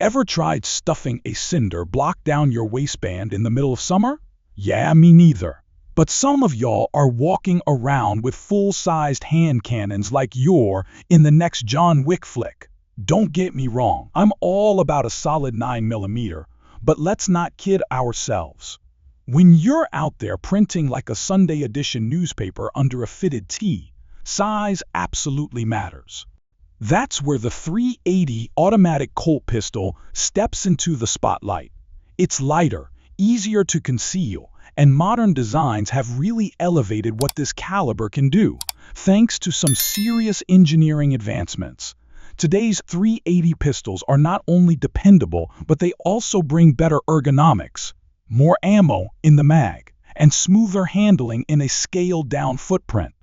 Ever tried stuffing a cinder block down your waistband in the middle of summer? Yeah, me neither. But some of y'all are walking around with full-sized hand cannons like you're in the next John Wick flick. Don't get me wrong, I'm all about a solid 9mm, but let's not kid ourselves. When you're out there printing like a Sunday edition newspaper under a fitted tee, size absolutely matters. That's where the 380 automatic Colt pistol steps into the spotlight. It's lighter, easier to conceal, and modern designs have really elevated what this caliber can do, thanks to some serious engineering advancements. Today's 380 pistols are not only dependable, but they also bring better ergonomics, more ammo in the mag, and smoother handling in a scaled-down footprint.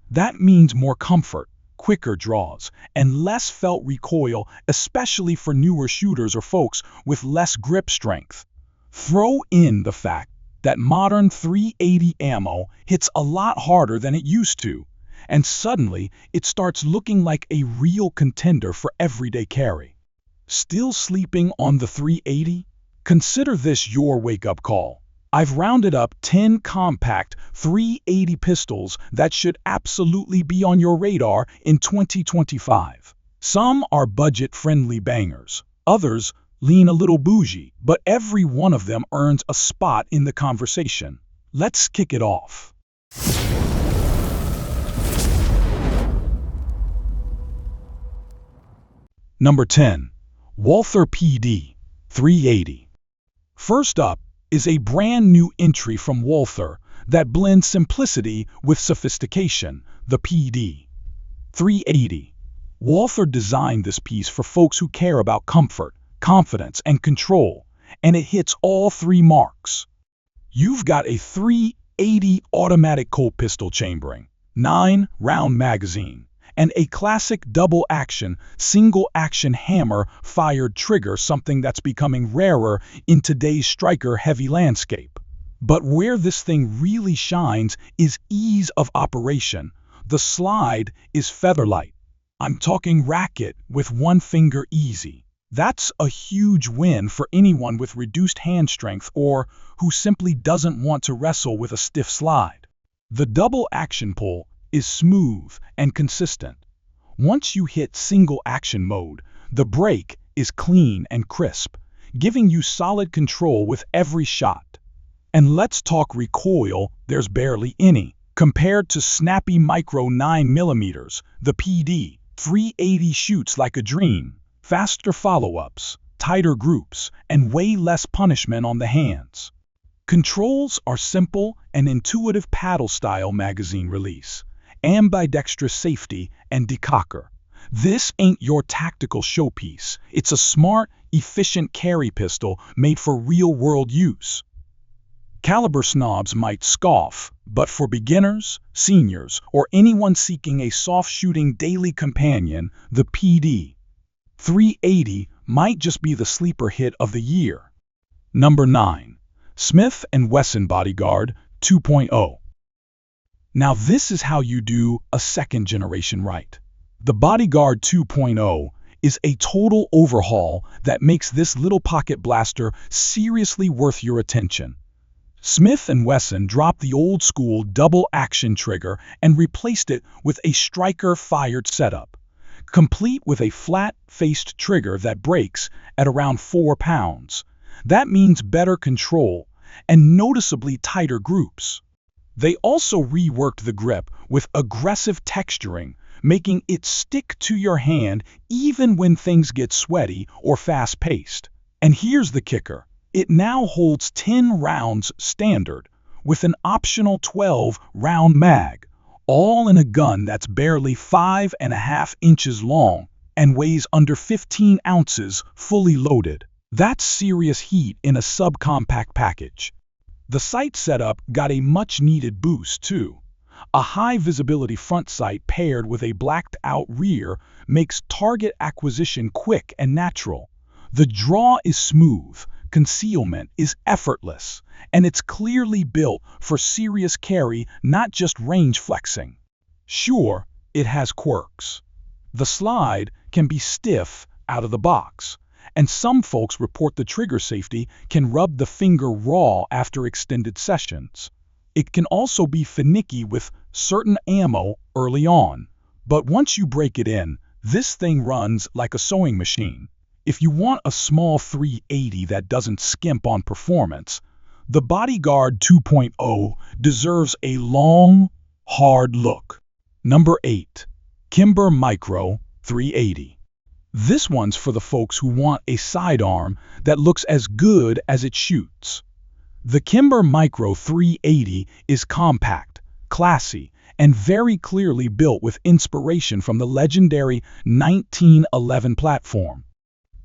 That means more comfort, quicker draws, and less felt recoil, especially for newer shooters or folks with less grip strength. Throw in the fact that modern 380 ammo hits a lot harder than it used to, and suddenly it starts looking like a real contender for everyday carry. Still sleeping on the 380? Consider this your wake-up call. I've rounded up 10 compact 380 pistols that should absolutely be on your radar in 2025. Some are budget-friendly bangers, others lean a little bougie, but every one of them earns a spot in the conversation. Let's kick it off. Number 10. Walther PD 380. First up is a brand new entry from Walther that blends simplicity with sophistication, the PD 380. Walther designed this piece for folks who care about comfort, confidence, and control, and it hits all three marks. You've got a 380 automatic Colt pistol chambering, 9-round magazine, and a classic double-action, single-action hammer-fired trigger, something that's becoming rarer in today's striker-heavy landscape. But where this thing really shines is ease of operation. The slide is featherlight. I'm talking racket with one finger easy. That's a huge win for anyone with reduced hand strength or who simply doesn't want to wrestle with a stiff slide. The double-action pull is smooth and consistent. Once you hit single action mode, the break is clean and crisp, giving you solid control with every shot. And let's talk recoil, there's barely any. Compared to snappy micro 9mm, the PD 380 shoots like a dream. Faster follow-ups, tighter groups, and way less punishment on the hands. Controls are simple and intuitive paddle-style magazine release, ambidextrous safety, and decocker. This ain't your tactical showpiece. It's a smart, efficient carry pistol made for real-world use. Caliber snobs might scoff, but for beginners, seniors, or anyone seeking a soft-shooting daily companion, the PD 380 might just be the sleeper hit of the year. Number 9. Smith & Wesson Bodyguard 2.0. Now this is how you do a second generation right. The Bodyguard 2.0 is a total overhaul that makes this little pocket blaster seriously worth your attention. Smith & Wesson dropped the old school double action trigger and replaced it with a striker-fired setup, complete with a flat-faced trigger that breaks at around 4 pounds. That means better control and noticeably tighter groups. They also reworked the grip with aggressive texturing, making it stick to your hand even when things get sweaty or fast-paced. And here's the kicker. It now holds 10 rounds standard, with an optional 12-round mag, all in a gun that's barely 5.5 inches long and weighs under 15 ounces fully loaded. That's serious heat in a subcompact package. The sight setup got a much-needed boost, too. A high-visibility front sight paired with a blacked-out rear makes target acquisition quick and natural. The draw is smooth, concealment is effortless, and it's clearly built for serious carry, not just range flexing. Sure, it has quirks. The slide can be stiff out of the box, and some folks report the trigger safety can rub the finger raw after extended sessions. It can also be finicky with certain ammo early on, but once you break it in, this thing runs like a sewing machine. If you want a small 380 that doesn't skimp on performance, the Bodyguard 2.0 deserves a long, hard look. Number 8. Kimber Micro 380. This one's for the folks who want a sidearm that looks as good as it shoots. The Kimber Micro 380 is compact, classy, and very clearly built with inspiration from the legendary 1911 platform.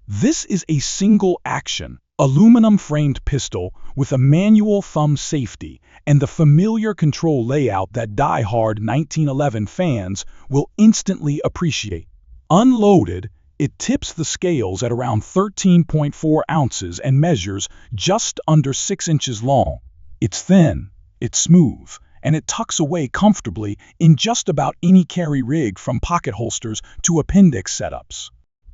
This is a single-action, aluminum-framed pistol with a manual thumb safety and the familiar control layout that die-hard 1911 fans will instantly appreciate. Unloaded, it tips the scales at around 13.4 ounces and measures just under 6 inches long. It's thin, it's smooth, and it tucks away comfortably in just about any carry rig from pocket holsters to appendix setups.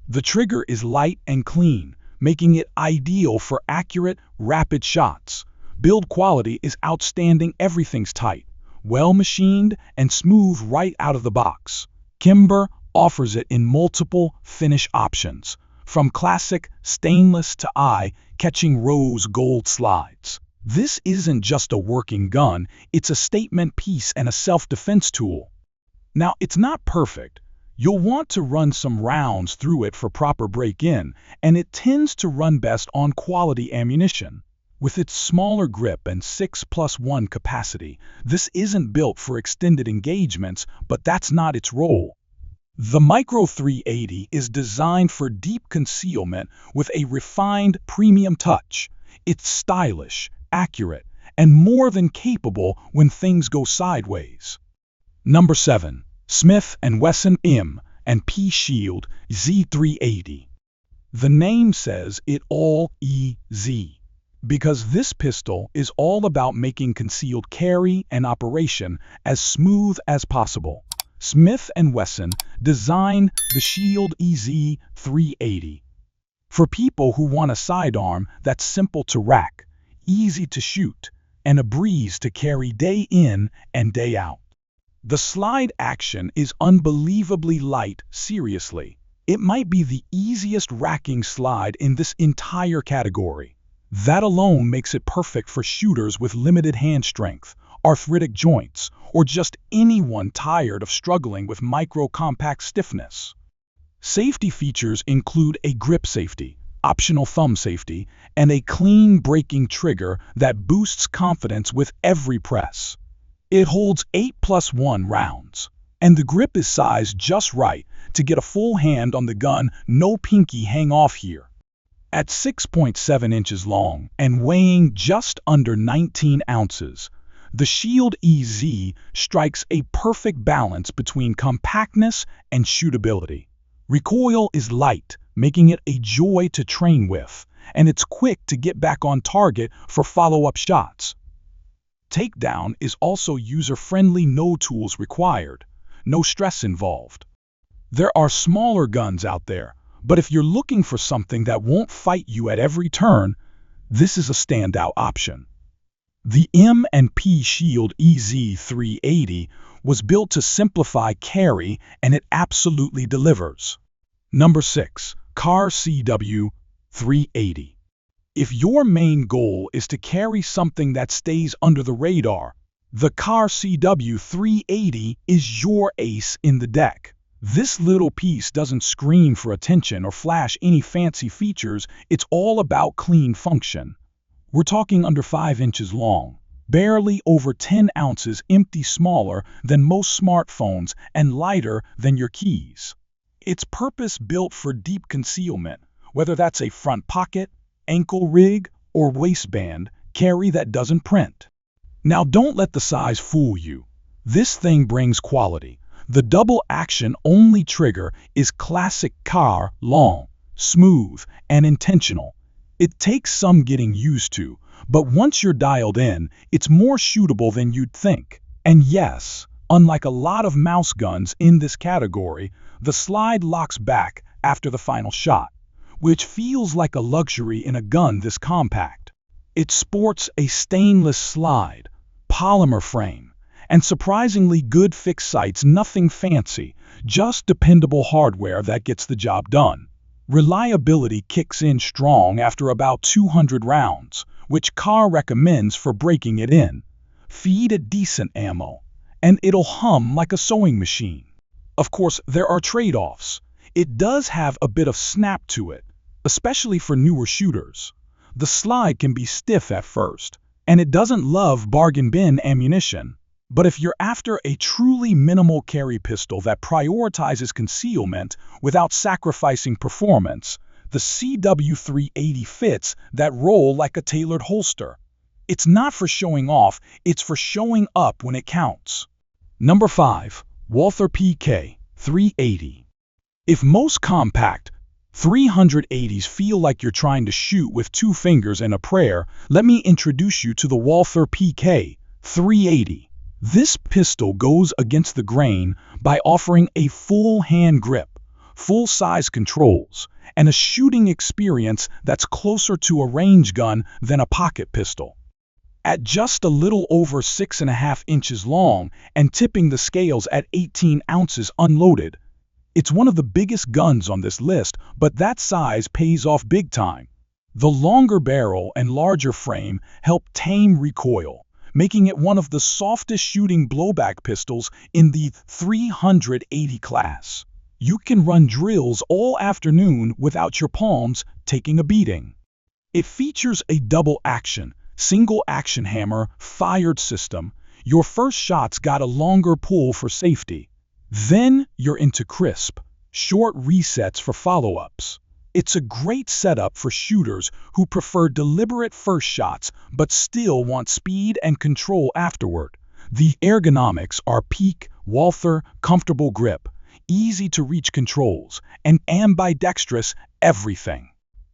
The trigger is light and clean, making it ideal for accurate, rapid shots. Build quality is outstanding. Everything's tight, well machined, and smooth right out of the box. Kimber offers it in multiple finish options, from classic stainless to eye-catching rose gold slides. This isn't just a working gun, it's a statement piece and a self-defense tool. Now, it's not perfect. You'll want to run some rounds through it for proper break-in, and it tends to run best on quality ammunition. With its smaller grip and 6+1 capacity, this isn't built for extended engagements, but that's not its role. The Micro 380 is designed for deep concealment with a refined premium touch. It's stylish, accurate, and more than capable when things go sideways. Number 7. Smith & Wesson M&P Shield Z380. The name says it all, EZ, because this pistol is all about making concealed carry and operation as smooth as possible. Smith & Wesson designed the Shield EZ380 for people who want a sidearm that's simple to rack, easy to shoot, and a breeze to carry day in and day out. The slide action is unbelievably light. Seriously, it might be the easiest racking slide in this entire category. That alone makes it perfect for shooters with limited hand strength, arthritic joints, or just anyone tired of struggling with micro-compact stiffness. Safety features include a grip safety, optional thumb safety, and a clean braking trigger that boosts confidence with every press. It holds 8+1 rounds, and the grip is sized just right to get a full hand on the gun, no pinky hang off here. At 6.7 inches long and weighing just under 19 ounces, the Shield EZ strikes a perfect balance between compactness and shootability. Recoil is light, making it a joy to train with, and it's quick to get back on target for follow-up shots. Takedown is also user-friendly, no tools required, no stress involved. There are smaller guns out there, but if you're looking for something that won't fight you at every turn, this is a standout option. The M&P Shield EZ380 was built to simplify carry, and it absolutely delivers. Number 6. Car CW 380. If your main goal is to carry something that stays under the radar, the Car CW 380 is your ace in the deck. This little piece doesn't scream for attention or flash any fancy features. It's all about clean function. We're talking under 5 inches long, barely over 10 ounces empty, smaller than most smartphones, and lighter than your keys. It's purpose-built for deep concealment, whether that's a front pocket, ankle rig, or waistband carry that doesn't print. Now, don't let the size fool you. This thing brings quality. The double-action only trigger is classic car, long, smooth, and intentional. It takes some getting used to, but once you're dialed in, it's more shootable than you'd think. And yes, unlike a lot of mouse guns in this category, the slide locks back after the final shot, which feels like a luxury in a gun this compact. It sports a stainless slide, polymer frame, and surprisingly good fixed sights. Nothing fancy, just dependable hardware that gets the job done. Reliability kicks in strong after about 200 rounds, which CAR recommends for breaking it in. Feed it decent ammo, and it'll hum like a sewing machine. Of course, there are trade-offs. It does have a bit of snap to it, especially for newer shooters. The slide can be stiff at first, and it doesn't love bargain bin ammunition. But if you're after a truly minimal carry pistol that prioritizes concealment without sacrificing performance, the CW380 fits that role like a tailored holster. It's not for showing off, it's for showing up when it counts. Number 5. Walther PK380. If most compact 380s feel like you're trying to shoot with 2 fingers and a prayer, let me introduce you to the Walther PK380. This pistol goes against the grain by offering a full hand grip, full-size controls, and a shooting experience that's closer to a range gun than a pocket pistol. At just a little over 6.5 inches long and tipping the scales at 18 ounces unloaded, it's one of the biggest guns on this list, but that size pays off big time. The longer barrel and larger frame help tame recoil, making it one of the softest shooting blowback pistols in the 380 class. You can run drills all afternoon without your palms taking a beating. It features a double-action, single-action hammer fired system. Your first shot's got a longer pull for safety. Then you're into crisp, short resets for follow-ups. It's a great setup for shooters who prefer deliberate first shots but still want speed and control afterward. The ergonomics are peak, Walther, comfortable grip, easy to reach controls, and ambidextrous everything.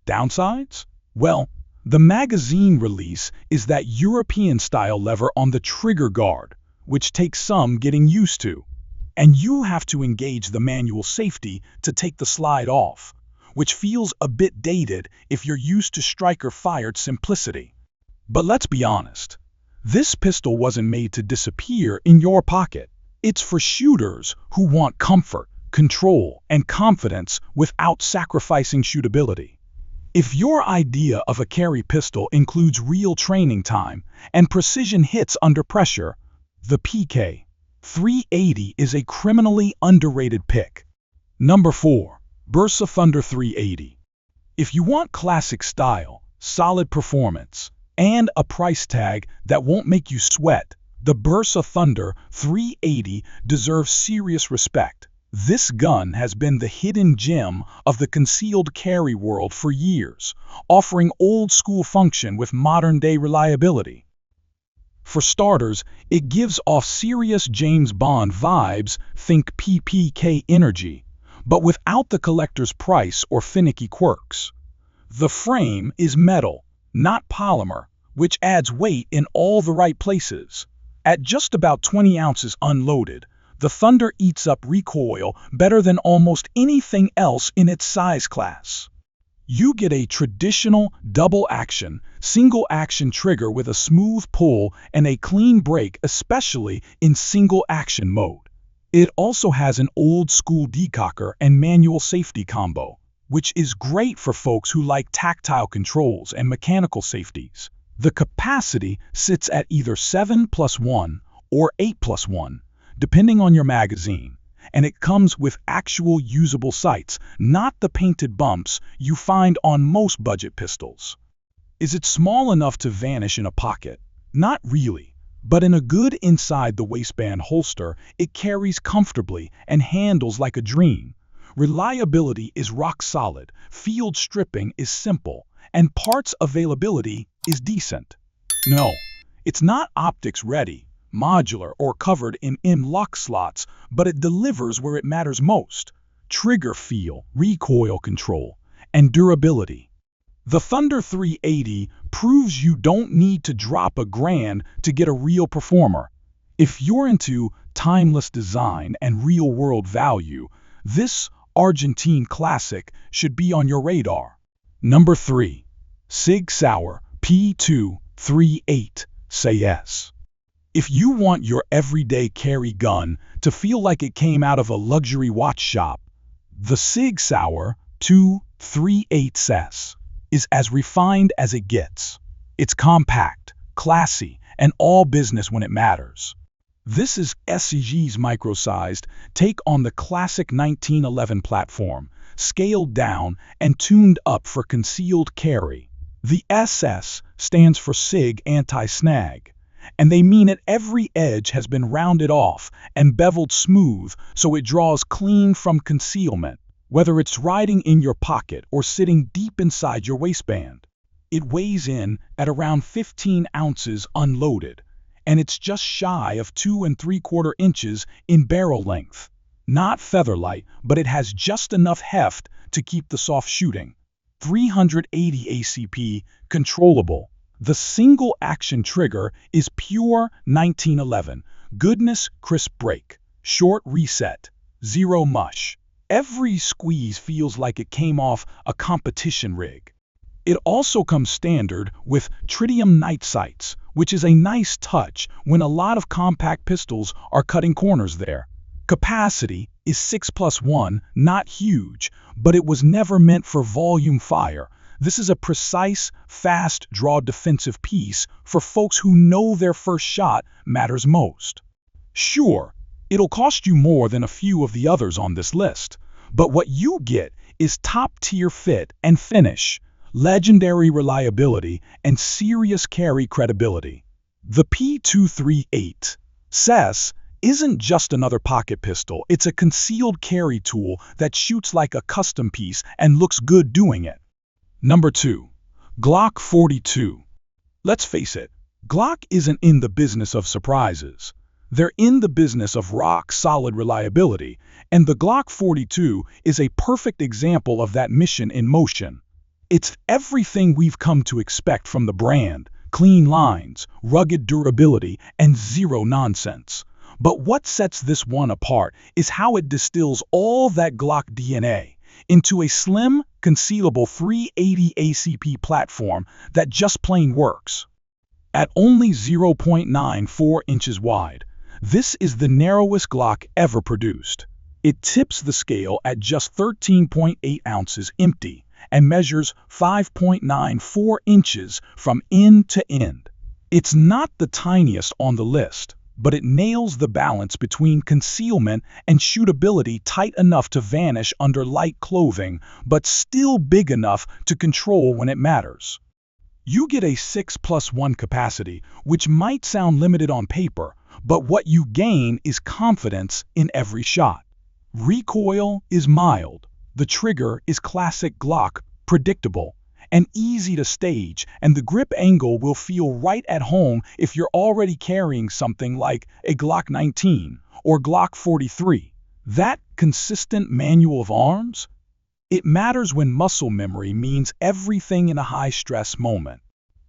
Downsides? Well, the magazine release is that European-style lever on the trigger guard, which takes some getting used to. And you have to engage the manual safety to take the slide off, which feels a bit dated if you're used to striker-fired simplicity. But let's be honest, this pistol wasn't made to disappear in your pocket. It's for shooters who want comfort, control, and confidence without sacrificing shootability. If your idea of a carry pistol includes real training time and precision hits under pressure, the PK380 is a criminally underrated pick. Number 4. Bersa Thunder 380. If you want classic style, solid performance, and a price tag that won't make you sweat, the Bersa Thunder 380 deserves serious respect. This gun has been the hidden gem of the concealed carry world for years, offering old-school function with modern-day reliability. For starters, it gives off serious James Bond vibes, think PPK energy, but without the collector's price or finicky quirks. The frame is metal, not polymer, which adds weight in all the right places. At just about 20 ounces unloaded, the Thunder eats up recoil better than almost anything else in its size class. You get a traditional double-action, single-action trigger with a smooth pull and a clean break, especially in single-action mode. It also has an old-school decocker and manual safety combo, which is great for folks who like tactile controls and mechanical safeties. The capacity sits at either 7+1 or 8+1, depending on your magazine, and it comes with actual usable sights, not the painted bumps you find on most budget pistols. Is it small enough to vanish in a pocket? Not really, but in a good inside-the-waistband holster, it carries comfortably and handles like a dream. Reliability is rock solid, field stripping is simple, and parts availability is decent. No, it's not optics ready, modular, or covered in M-lock slots, but it delivers where it matters most: trigger feel, recoil control, and durability. The Thunder 380 proves you don't need to drop $1,000 to get a real performer. If you're into timeless design and real-world value, this Argentine classic should be on your radar. Number 3. Sig Sauer P238 Say Yes. If you want your everyday carry gun to feel like it came out of a luxury watch shop, the Sig Sauer 238S is as refined as it gets. It's compact, classy, and all business when it matters. This is SCG's micro-sized take on the classic 1911 platform, scaled down and tuned up for concealed carry. The SS stands for SIG Anti-Snag, and they mean it every edge has been rounded off and beveled smooth so it draws clean from concealment, whether it's riding in your pocket or sitting deep inside your waistband. It weighs in at around 15 ounces unloaded, and it's just shy of 2 3/4 inches in barrel length. Not featherlight, but it has just enough heft to keep the soft shooting. 380 ACP, controllable. The single-action trigger is pure 1911. Goodness, crisp break. Short reset. Zero mush. Every squeeze feels like it came off a competition rig. It also comes standard with tritium night sights, which is a nice touch when a lot of compact pistols are cutting corners there. Capacity is 6+1, not huge, but it was never meant for volume fire. This is a precise, fast-draw defensive piece for folks who know their first shot matters most. Sure, it'll cost you more than a few of the others on this list, but what you get is top-tier fit and finish, legendary reliability, and serious carry credibility. The P238 SES isn't just another pocket pistol, it's a concealed carry tool that shoots like a custom piece and looks good doing it. Number 2. Glock 42. Let's face it, Glock isn't in the business of surprises. They're in the business of rock-solid reliability, and the Glock 42 is a perfect example of that mission in motion. It's everything we've come to expect from the brand: clean lines, rugged durability, and zero nonsense. But what sets this one apart is how it distills all that Glock DNA into a slim, concealable 380 ACP platform that just plain works. At only 0.94 inches wide, this is the narrowest Glock ever produced. It tips the scale at just 13.8 ounces empty and measures 5.94 inches from end to end. It's not the tiniest on the list, but it nails the balance between concealment and shootability tight enough to vanish under light clothing, but still big enough to control when it matters. You get a 6+1 capacity, which might sound limited on paper, but what you gain is confidence in every shot. Recoil is mild. The trigger is classic Glock, predictable and easy to stage, and the grip angle will feel right at home if you're already carrying something like a Glock 19 or Glock 43. That consistent manual of arms? It matters when muscle memory means everything in a high-stress moment.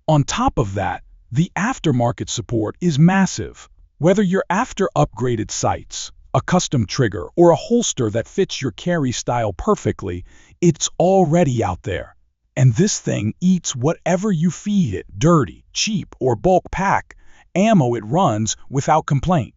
On top of that, the aftermarket support is massive. Whether you're after upgraded sights, a custom trigger, or a holster that fits your carry style perfectly, it's already out there. And this thing eats whatever you feed it, dirty, cheap, or bulk pack. Ammo it runs without complaint.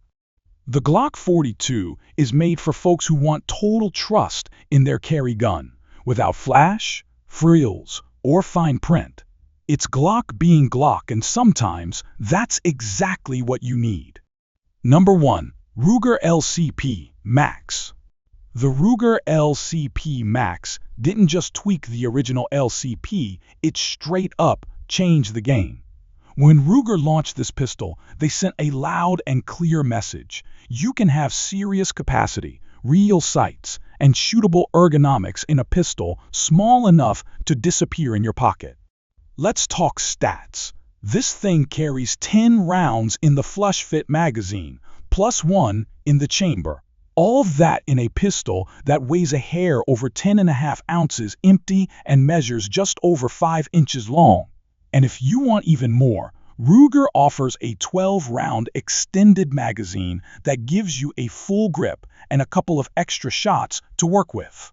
The Glock 42 is made for folks who want total trust in their carry gun, without flash, frills, or fine print. It's Glock being Glock, and sometimes that's exactly what you need. Number 1. Ruger LCP Max. The Ruger LCP Max didn't just tweak the original LCP, it straight up changed the game. When Ruger launched this pistol, they sent a loud and clear message. You can have serious capacity, real sights, and shootable ergonomics in a pistol small enough to disappear in your pocket. Let's talk stats. This thing carries 10 rounds in the flush fit magazine, plus 1 in the chamber. All that in a pistol that weighs a hair over 10.5 ounces empty and measures just over 5 inches long. And if you want even more, Ruger offers a 12-round extended magazine that gives you a full grip and a couple of extra shots to work with.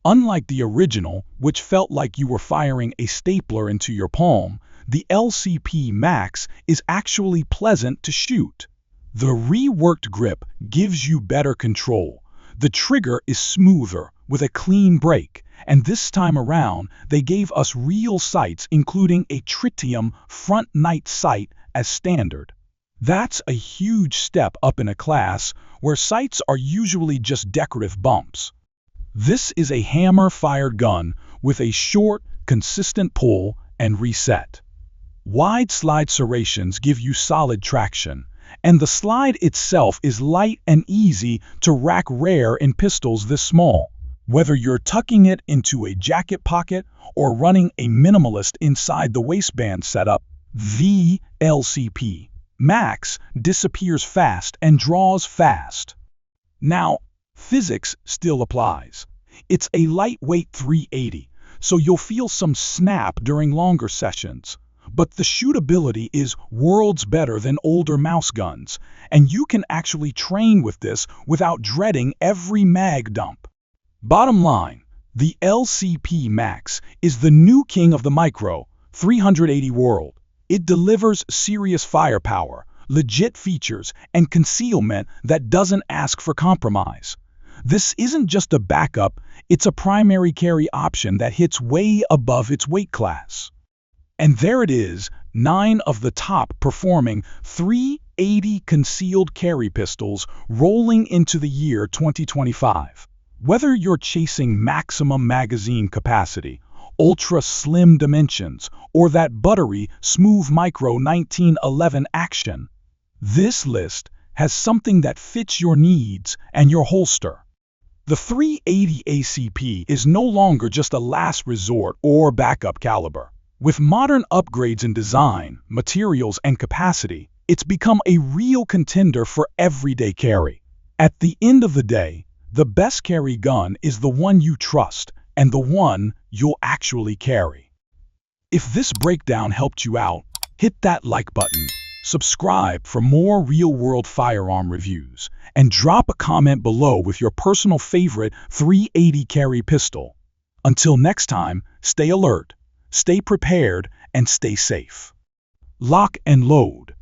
Unlike the original, which felt like you were firing a stapler into your palm, the LCP Max is actually pleasant to shoot. The reworked grip gives you better control. The trigger is smoother, with a clean break, and this time around, they gave us real sights including a tritium front night sight as standard. That's a huge step up in a class where sights are usually just decorative bumps. This is a hammer-fired gun with a short, consistent pull and reset. Wide slide serrations give you solid traction, and the slide itself is light and easy to rack, rare in pistols this small. Whether you're tucking it into a jacket pocket or running a minimalist inside the waistband setup, the LCP Max disappears fast and draws fast. Now, physics still applies. It's a lightweight 380, so you'll feel some snap during longer sessions. But the shootability is worlds better than older mouse guns, and you can actually train with this without dreading every mag dump. Bottom line, the LCP Max is the new king of the micro 380 world. It delivers serious firepower, legit features, and concealment that doesn't ask for compromise. This isn't just a backup, it's a primary carry option that hits way above its weight class. And there it is, 9 of the top performing 380 concealed carry pistols rolling into the year 2025. Whether you're chasing maximum magazine capacity, ultra slim dimensions, or that buttery, smooth micro 1911 action, this list has something that fits your needs and your holster. The 380 ACP is no longer just a last resort or backup caliber. With modern upgrades in design, materials, and capacity, it's become a real contender for everyday carry. At the end of the day, the best carry gun is the one you trust and the one you'll actually carry. If this breakdown helped you out, hit that like button, subscribe for more real-world firearm reviews, and drop a comment below with your personal favorite 380 carry pistol. Until next time, stay alert, stay prepared, and stay safe. Lock and load.